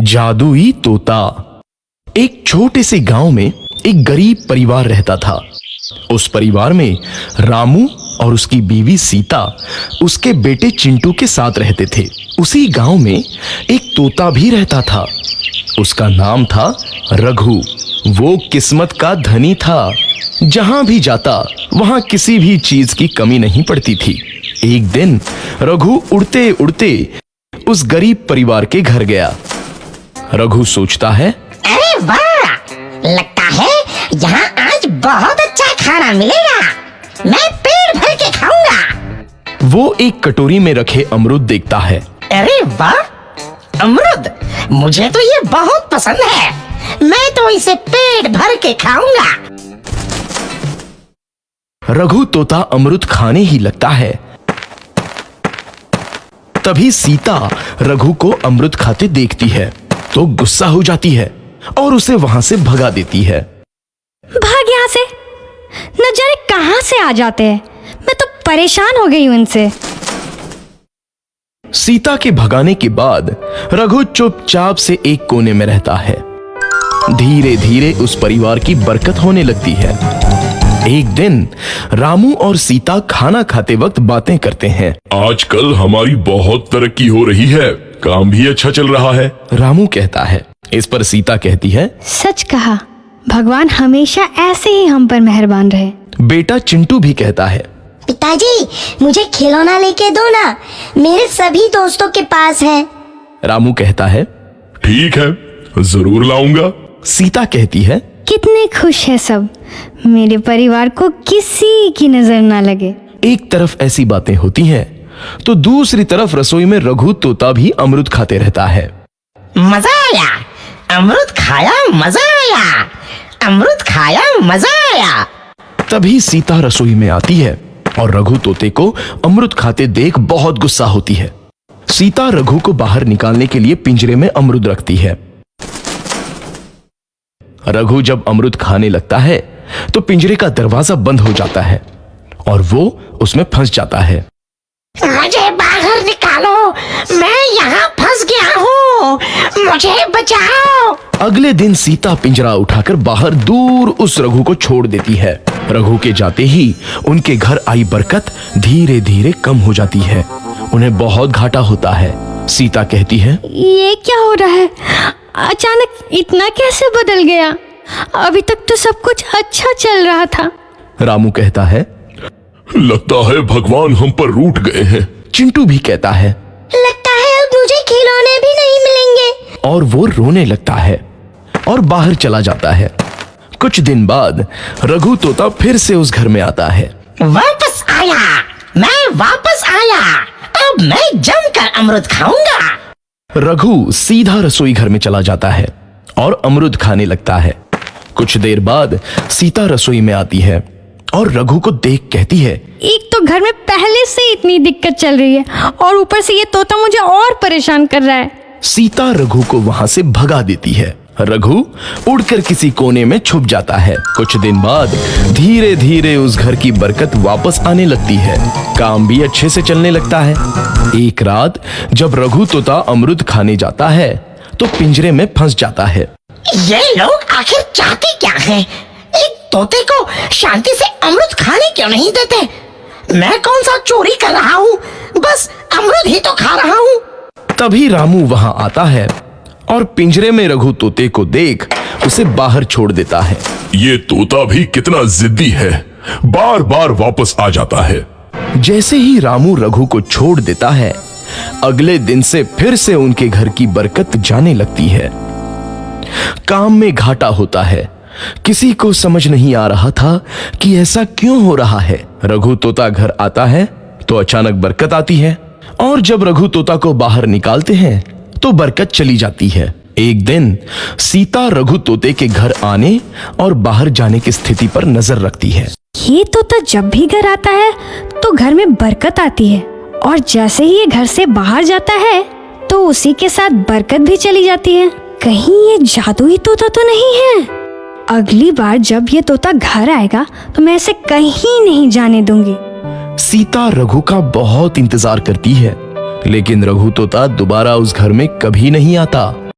जादुई तोता। एक छोटे से गांव में एक गरीब परिवार रहता था। उस परिवार में रामू और उसकी बीवी सीता उसके बेटे चिंटू के साथ रहते थे। उसी गांव में एक तोता भी रहता था। उसका नाम था रघु। वो किस्मत का धनी था। जहां भी जाता वहां किसी भी चीज की कमी नहीं पड़ती थी। एक दिन रघु उड़ते उड़ते उस गरीब परिवार के घर गया। रघु सोचता है, अरे वाह, लगता है यहाँ आज बहुत अच्छा खाना मिलेगा। मैं पेट भर के खाऊंगा। वो एक कटोरी में रखे अमरूद देखता है। अरे वाह, अमरूद, मुझे तो ये बहुत पसंद है। मैं तो इसे पेट भर के खाऊंगा। रघु तोता अमरूद खाने ही लगता है। तभी सीता रघु को अमरूद खाते देखती है तो गुस्सा हो जाती है और उसे वहां से भगा देती है। भाग यहाँ से, न जाने कहां से आ जाते हैं। मैं तो परेशान हो गई हूं इनसे। सीता के भगाने के बाद रघु चुपचाप से एक कोने में रहता है। धीरे धीरे उस परिवार की बरकत होने लगती है। एक दिन रामू और सीता खाना खाते वक्त बातें करते हैं। आजकल हमारी बहुत तरक्की हो रही है, काम भी अच्छा चल रहा है। रामू कहता है। इस पर सीता कहती है, सच कहा, भगवान हमेशा ऐसे ही हम पर मेहरबान रहे। बेटा चिंटू भी कहता है, पिताजी, मुझे खिलौना लेके दो ना, मेरे सभी दोस्तों के पास है। रामू कहता है, ठीक है, जरूर लाऊंगा। सीता कहती है, कितने खुश है सब, मेरे परिवार को किसी की नजर ना लगे। एक तरफ ऐसी बातें होती हैं तो दूसरी तरफ रसोई में रघु तोता भी अमरूद खाते रहता है। मजा आया, अमरूद खाया, मजा आया, अमरूद खाया, मजा आया। तभी सीता रसोई में आती है और रघु तोते को अमरूद खाते देख बहुत गुस्सा होती है। सीता रघु को बाहर निकालने के लिए पिंजरे में अमरूद रखती है। रघु जब अमरूद खाने लगता है तो पिंजरे का दरवाजा बंद हो जाता है और वो उसमें फंस जाता है। मुझे बाहर निकालो, मैं यहाँ फंस गया हूँ, मुझे बचाओ। अगले दिन सीता पिंजरा उठाकर बाहर दूर उस रघु को छोड़ देती है। रघु के जाते ही उनके घर आई बरकत धीरे धीरे कम हो जाती है। उन्हें बहुत घाटा होता है। सीता कहती है, ये क्या हो रहा है, अचानक इतना कैसे बदल गया? अभी तक तो सब कुछ अच्छा चल रहा था। रामू कहता है, लगता है भगवान हम पर रूठ गए हैं। चिंटू भी कहता है, लगता है अब मुझे खिलौने भी नहीं मिलेंगे। और वो रोने लगता है और बाहर चला जाता है। कुछ दिन बाद रघु तोता फिर से उस घर में आता है। वापस आया, मैं वापस आया, अब मैं जमकर अमरूद खाऊंगा। रघु सीधा रसोई घर में चला जाता है और अमरूद खाने लगता है। कुछ देर बाद सीता रसोई में आती है और रघु को देख कहती है, एक तो घर में पहले से इतनी दिक्कत चल रही है और ऊपर से ये तोता मुझे और परेशान कर रहा है। सीता रघु को वहां से भगा देती है। रघु उड़कर किसी कोने में छुप जाता है। कुछ दिन बाद धीरे धीरे उस घर की बरकत वापस आने लगती है। काम भी अच्छे से चलने लगता है। एक रात जब रघु तोता अमरूद खाने जाता है तो पिंजरे में फंस जाता है। ये लोग आखिर चाहते क्या हैं? एक तोते को शांति से अमरूद खाने क्यों नहीं देते? मैं कौन सा चोरी कर रहा हूँ, बस अमरूद ही तो खा रहा हूँ। तभी रामू वहां आता है और पिंजरे में रघु तोते को देख उसे बाहर छोड़ देता है। ये तोता भी कितना जिद्दी है, बार बार वापस आ जाता है। जैसे ही रामू रघु को छोड़ देता है, अगले दिन से फिर से उनके घर की बरकत जाने लगती है। काम में घाटा होता है। किसी को समझ नहीं आ रहा था कि ऐसा क्यों हो रहा है। रघु तोता घर आता है तो अचानक बरकत आती है और जब रघु तोता को बाहर निकालते हैं तो बरकत चली जाती है। एक दिन सीता रघु तोते के घर आने और बाहर जाने की स्थिति पर नजर रखती है। ये तोता जब भी घर आता है तो घर में बरकत आती है और जैसे ही ये घर से बाहर जाता है तो उसी के साथ बरकत भी चली जाती है। कहीं ये जादुई तोता तो नहीं है? अगली बार जब ये तोता घर आएगा तो मैं इसे कहीं नहीं जाने दूंगी। सीता रघु का बहुत इंतजार करती है लेकिन रघु तोता दोबारा उस घर में कभी नहीं आता।